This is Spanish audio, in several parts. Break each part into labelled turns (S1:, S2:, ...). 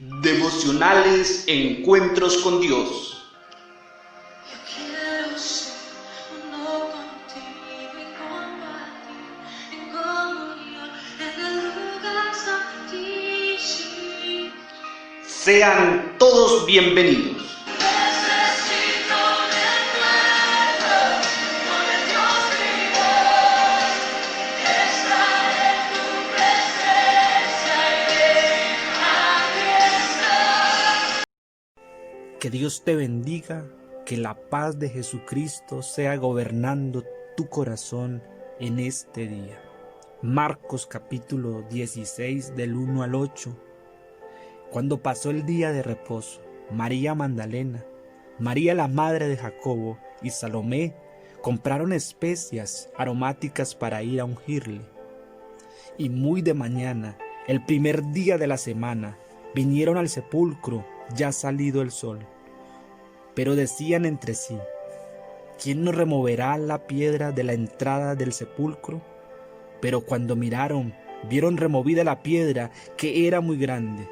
S1: Devocionales Encuentros con Dios.
S2: Quiero ser uno contigo y compartir en comunión en el lugar santísimo.
S1: Sean todos bienvenidos.
S2: Necesito un encuentro con el Dios vivo, estar en tu presencia y aquí estar.
S3: Que Dios te bendiga, que la paz de Jesucristo sea gobernando tu corazón en este día. Marcos capítulo 16 del 1 al 8. Cuando pasó el día de reposo, María Magdalena, María la madre de Jacobo y Salomé compraron especias aromáticas para ir a ungirle. Y muy de mañana, el primer día de la semana, vinieron al sepulcro ya salido el sol. Pero decían entre sí: ¿quién nos removerá la piedra de la entrada del sepulcro? Pero cuando miraron, vieron removida la piedra, que era muy grande.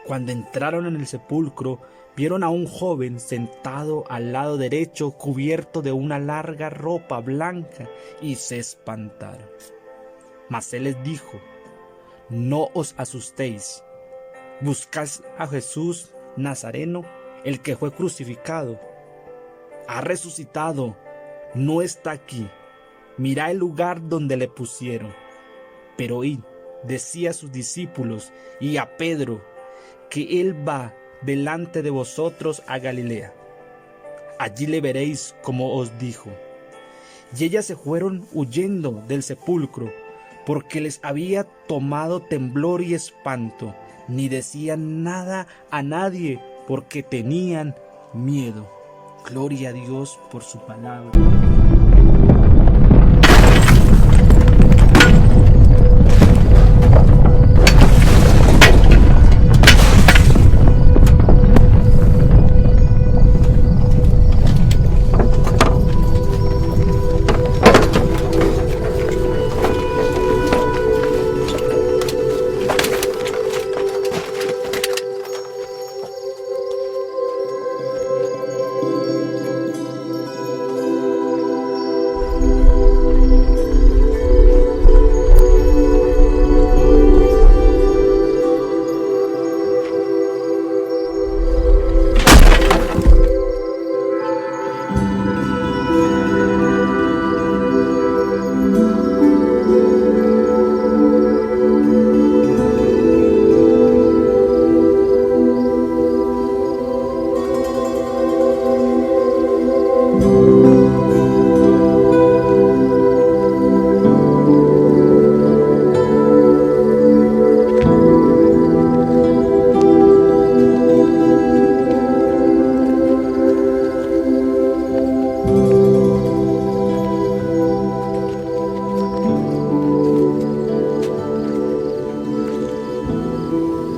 S3: Cuando entraron en el sepulcro, vieron a un joven sentado al lado derecho, cubierto de una larga ropa blanca, y se espantaron. Mas él les dijo: no os asustéis. Buscáis a Jesús Nazareno, el que fue crucificado. Ha resucitado, no está aquí. Mirad el lugar donde le pusieron. Pero id, decía a sus discípulos y a Pedro, que él va delante de vosotros a Galilea. Allí le veréis como os dijo. Y ellas se fueron huyendo del sepulcro, porque les había tomado temblor y espanto. Ni decían nada a nadie, porque tenían miedo. Gloria a Dios por su palabra.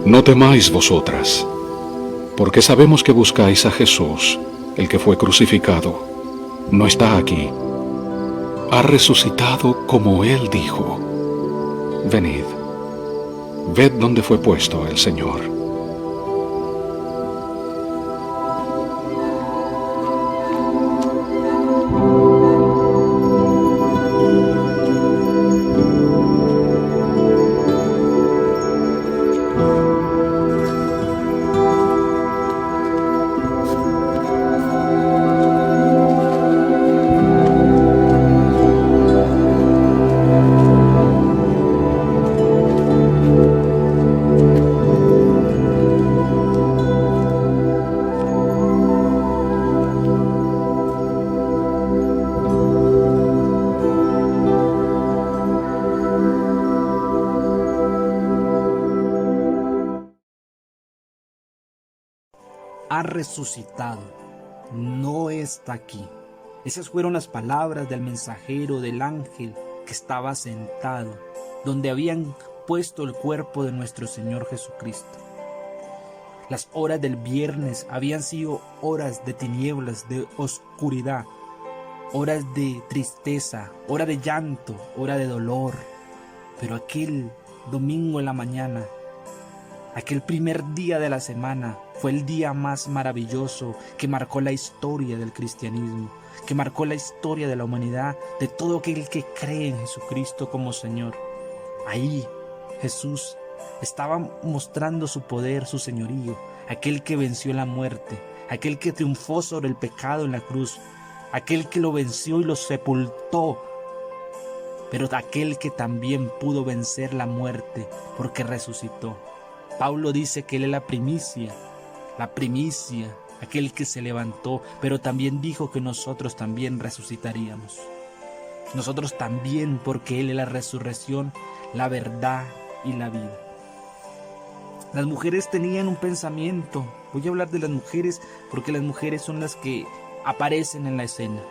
S4: No temáis vosotras, porque sabemos que buscáis a Jesús, el que fue crucificado. No está aquí. Ha resucitado como Él dijo. Venid, ved dónde fue puesto el Señor.
S3: Ha resucitado, no está aquí. Esas fueron las palabras del mensajero del ángel que estaba sentado, donde habían puesto el cuerpo de nuestro Señor Jesucristo. Las horas del viernes habían sido horas de tinieblas, de oscuridad, horas de tristeza, hora de llanto, hora de dolor. Pero aquel domingo en la mañana, Aquel primer día de la semana fue el día más maravilloso que marcó la historia del cristianismo, que marcó la historia de la humanidad, de todo aquel que cree en Jesucristo como Señor. Ahí Jesús estaba mostrando su poder, su señorío, aquel que venció la muerte, aquel que triunfó sobre el pecado en la cruz, aquel que lo venció y lo sepultó, pero aquel que también pudo vencer la muerte porque resucitó. Pablo dice que él es la primicia, aquel que se levantó, pero también dijo que nosotros también resucitaríamos. Nosotros también, porque él es la resurrección, la verdad y la vida. Las mujeres tenían un pensamiento. Voy a hablar de las mujeres porque las mujeres son las que aparecen en la escena.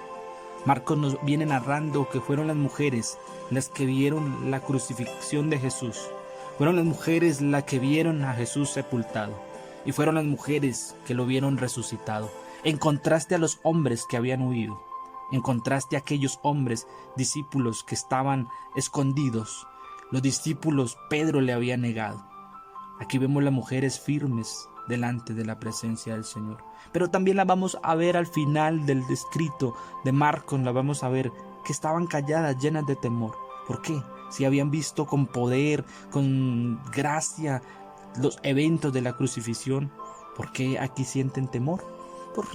S3: Marcos nos viene narrando que fueron las mujeres las que vieron la crucifixión de Jesús. Fueron las mujeres las que vieron a Jesús sepultado. Y fueron las mujeres que lo vieron resucitado. En contraste a los hombres que habían huido. En contraste a aquellos hombres, discípulos que estaban escondidos. Los discípulos Pedro le había negado. Aquí vemos las mujeres firmes delante de la presencia del Señor. Pero también las vamos a ver al final del escrito de Marcos, la vamos a ver que estaban calladas, llenas de temor. ¿Por qué? Si habían visto con poder, con gracia, los eventos de la crucifixión, ¿por qué aquí sienten temor? Por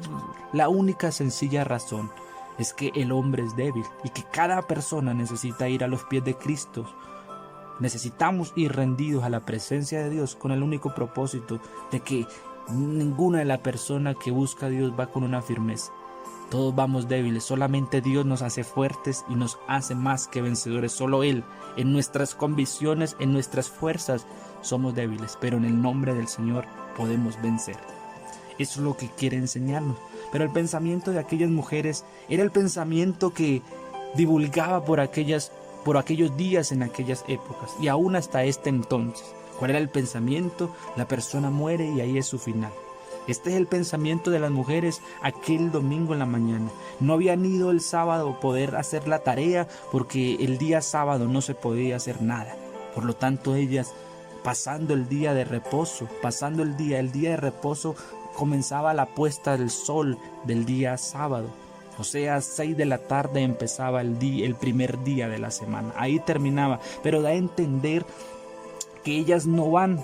S3: la única sencilla razón es que el hombre es débil y que cada persona necesita ir a los pies de Cristo. Necesitamos ir rendidos a la presencia de Dios con el único propósito de que ninguna de las personas que busca a Dios va con una firmeza. Todos vamos débiles, solamente Dios nos hace fuertes y nos hace más que vencedores. Solo Él, en nuestras convicciones, en nuestras fuerzas, somos débiles, pero en el nombre del Señor podemos vencer. Eso es lo que quiere enseñarnos. Pero el pensamiento de aquellas mujeres era el pensamiento que divulgaba por aquellos días en aquellas épocas y aún hasta este entonces. ¿Cuál era el pensamiento? La persona muere y ahí es su final. Este es el pensamiento de las mujeres aquel domingo en la mañana. No habían ido el sábado a poder hacer la tarea porque el día sábado no se podía hacer nada. Por lo tanto, ellas pasando el día de reposo, el día de reposo comenzaba la puesta del sol del día sábado. O sea, 6 de la tarde empezaba el primer día de la semana. Ahí terminaba, pero da a entender que ellas no van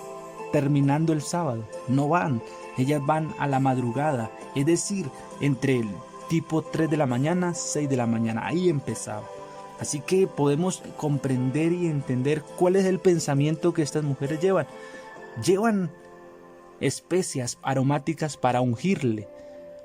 S3: terminando el sábado, no van. Ellas van a la madrugada, es decir, entre el tipo 3 de la mañana, 6 de la mañana, ahí empezaba. Así que podemos comprender y entender cuál es el pensamiento que estas mujeres llevan. Llevan especias aromáticas para ungirle,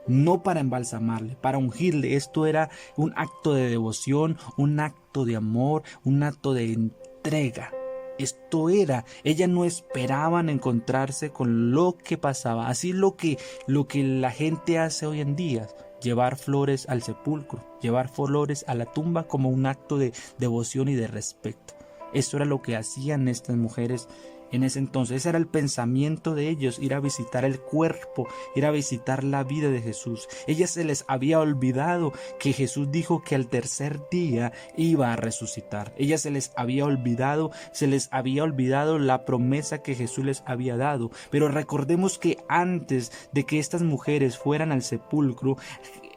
S3: no para embalsamarle, para ungirle. Esto era un acto de devoción, un acto de amor, un acto de entrega. Esto era, ellas no esperaban encontrarse con lo que pasaba. Así lo que la gente hace hoy en día, llevar flores al sepulcro, llevar flores a la tumba como un acto de devoción y de respeto. Eso era lo que hacían estas mujeres en ese entonces. Ese era el pensamiento de ellos, ir a visitar el cuerpo, ir a visitar la vida de Jesús. Ellas se les había olvidado que Jesús dijo que al tercer día iba a resucitar. Ellas se les había olvidado la promesa que Jesús les había dado. Pero recordemos que antes de que estas mujeres fueran al sepulcro,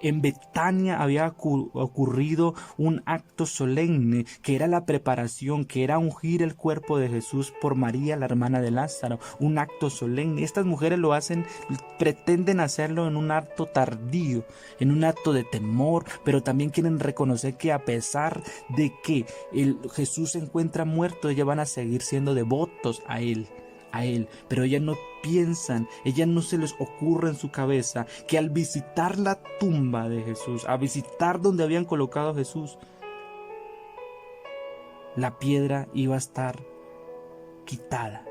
S3: en Betania había ocurrido un acto solemne que era la preparación, que era ungir el cuerpo de Jesús por María, la hermana de Lázaro. Un acto solemne. Estas mujeres lo hacen, pretenden hacerlo en un acto tardío, en un acto de temor, pero también quieren reconocer que a pesar de que Jesús se encuentra muerto, ellas van a seguir siendo devotos a Él. Pero ellas no piensan, ellas no se les ocurre en su cabeza que al visitar la tumba de Jesús, a visitar donde habían colocado a Jesús, la piedra iba a estar quitada.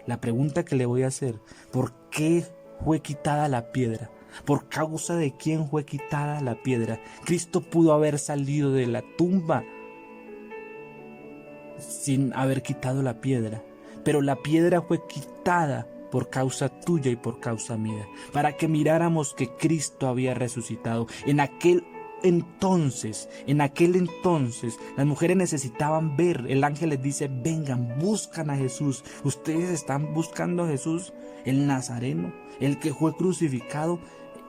S3: La pregunta que le voy a hacer, ¿por qué fue quitada la piedra? ¿Por causa de quién fue quitada la piedra? Cristo pudo haber salido de la tumba sin haber quitado la piedra. Pero la piedra fue quitada por causa tuya y por causa mía, para que miráramos que Cristo había resucitado. En aquel entonces, en aquel entonces, las mujeres necesitaban ver. El ángel les dice: vengan, buscan a Jesús. Ustedes están buscando a Jesús, el Nazareno, el que fue crucificado.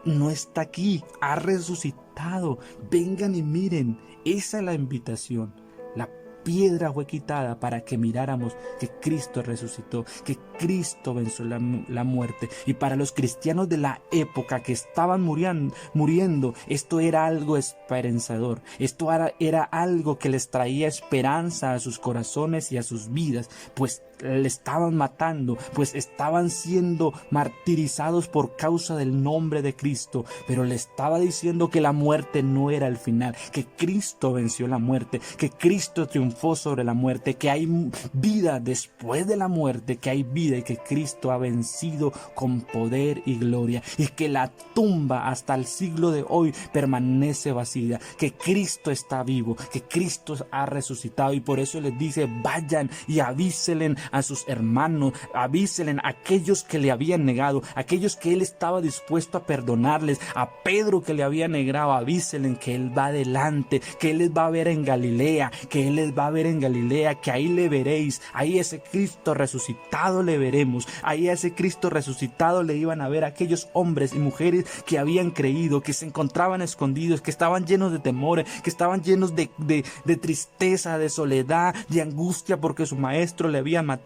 S3: No está aquí, ha resucitado. Vengan y miren. Esa es la invitación. La piedra fue quitada para que miráramos que Cristo resucitó, que Cristo venció la muerte. Y para los cristianos de la época que estaban muriendo, esto era algo esperanzador. Esto era algo que les traía esperanza a sus corazones y a sus vidas, pues le estaban matando, pues estaban siendo martirizados por causa del nombre de Cristo, pero le estaba diciendo que la muerte no era el final, que Cristo venció la muerte, que Cristo triunfó sobre la muerte, que hay vida después de la muerte, que hay vida y que Cristo ha vencido con poder y gloria, y que la tumba hasta el siglo de hoy permanece vacía, que Cristo está vivo, que Cristo ha resucitado. Y por eso les dice: vayan y avíselen a sus hermanos, avíselen a aquellos que le habían negado, aquellos que él estaba dispuesto a perdonarles, a Pedro que le había negado, avíselen que él va adelante, que él les va a ver en Galilea, que él les va a ver en Galilea, que ahí le veréis, ahí ese Cristo resucitado le veremos, ahí a ese Cristo resucitado le iban a ver aquellos hombres y mujeres que habían creído, que se encontraban escondidos, que estaban llenos de temores, que estaban llenos de tristeza, de soledad, de angustia porque su maestro le había matado.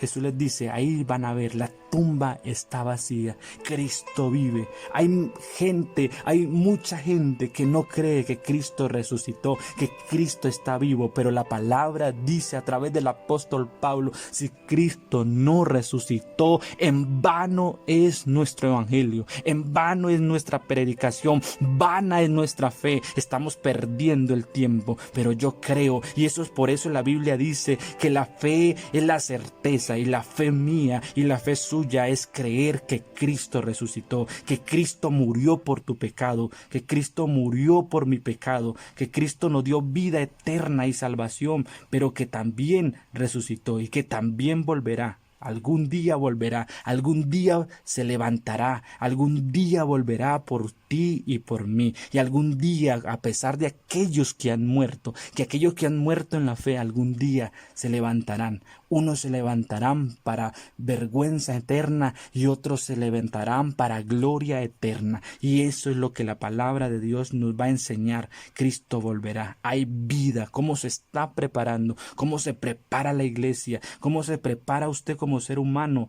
S3: Jesús les dice: ahí van a ver, la tumba está vacía, Cristo vive. Hay mucha gente que no cree que Cristo resucitó, que Cristo está vivo, pero la palabra dice a través del apóstol Pablo: si Cristo no resucitó, en vano es nuestro evangelio, en vano es nuestra predicación, vana es nuestra fe. Estamos perdiendo el tiempo, pero yo creo, y eso es por eso la Biblia dice que la fe es la certeza, y la fe mía y la fe suya es creer que Cristo resucitó, que Cristo murió por tu pecado, que Cristo murió por mi pecado, que Cristo nos dio vida eterna y salvación, pero que también resucitó y que también volverá. Algún día volverá, algún día se levantará, algún día volverá por ti y por mí. Y algún día, a pesar de aquellos que han muerto, que aquellos que han muerto en la fe, algún día se levantarán. Unos se levantarán para vergüenza eterna y otros se levantarán para gloria eterna. Y eso es lo que la palabra de Dios nos va a enseñar. Cristo volverá. Hay vida. ¿Cómo se está preparando? ¿Cómo se prepara la iglesia? ¿Cómo se prepara usted como ser humano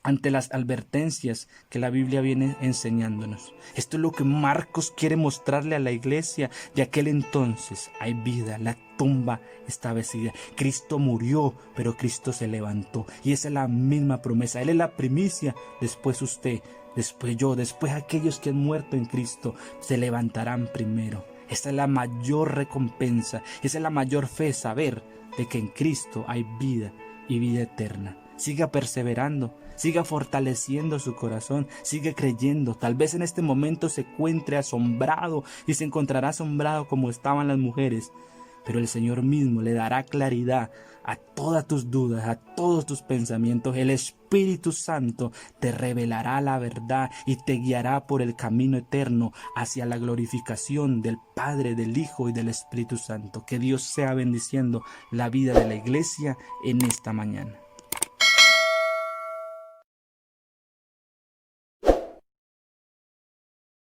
S3: ante las advertencias que la Biblia viene enseñándonos? Esto es lo que Marcos quiere mostrarle a la iglesia de aquel entonces. Hay vida, la tumba está vacía. Cristo murió, pero Cristo se levantó. Y esa es la misma promesa. Él es la primicia, después usted, después yo, después aquellos que han muerto en Cristo se levantarán primero. Esa es la mayor recompensa, esa es la mayor fe, saber de que en Cristo hay vida y vida eterna. Siga perseverando, siga fortaleciendo su corazón, siga creyendo. Tal vez en este momento se encuentre asombrado y se encontrará asombrado como estaban las mujeres, pero el Señor mismo le dará claridad a todas tus dudas, a todos tus pensamientos. El Espíritu Santo te revelará la verdad y te guiará por el camino eterno hacia la glorificación del Padre, del Hijo y del Espíritu Santo. Que Dios sea bendiciendo la vida de la iglesia en esta mañana.